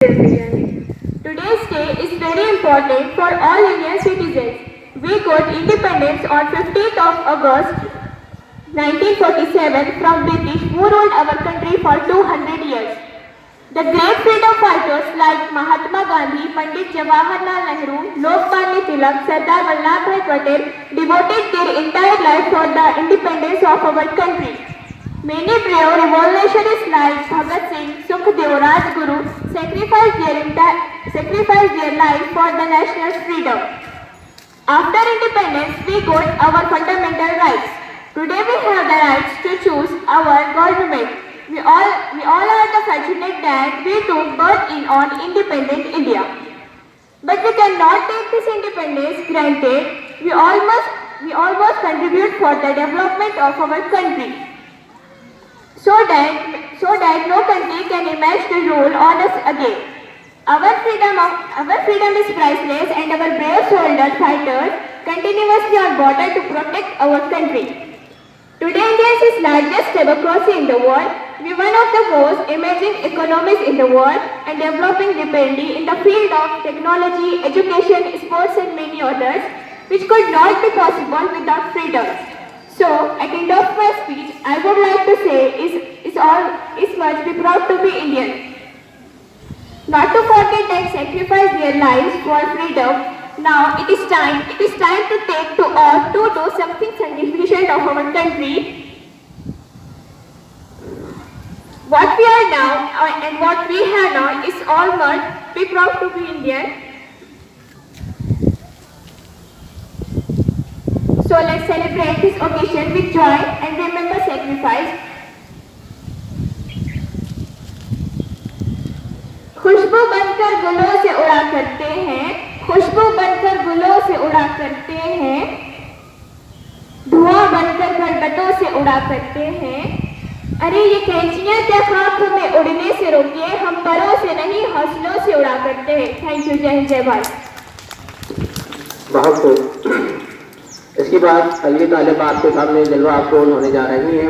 Today's day is very important for all Indian citizens. We got independence on 15th of August 1947 from British who ruled our country for 200 years. The great freedom fighters like Mahatma Gandhi, Pandit Jawaharlal Nehru, Lokmanya Tilak, Sardar Vallabhbhai Patel devoted their entire life for the independence of our country. Many brave revolutionists like Bhagat Singh, Sukhdev, Rajguru sacrificed their life for the national freedom. After independence, we got our fundamental rights. Today we have the rights to choose our government. We all are the fortunate that we took birth in on independent India. But we cannot take this independence granted. We all must contribute for the development of our country. So that no country can emerge to rule on us again. Our freedom is priceless and our brave soldier fighters continuously are border to protect our country. Today India is the largest democracy in the world. We are one of the most emerging economies in the world and developing rapidly in the field of technology, education, sports and many others, which could not be possible without freedom. So, at the end of my speech, I would like to say is must be proud to be Indian. Not to forget that sacrifice their lives for freedom. Now it is time to do something significant of our country. What we are now and what we have now is all must be proud to be Indian. So let's celebrate this occasion with joy and remember sacrifice. खुशबू बनकर गुलों से उड़ा करते हैं, खुशबू बनकर गुलों से उड़ा करते हैं, धुआं बनकर खरबटों से उड़ा करते हैं। अरे ये कैंचियां क्या खाक हमें उड़ने से रोके, हम परों से नहीं हौसलों से उड़ा करते हैं। Thank you. जय हिंद, जय भारत। बहुत खूब। इसके बाद अगली तालिब आपके सामने जलवा आपको होने जा रही है।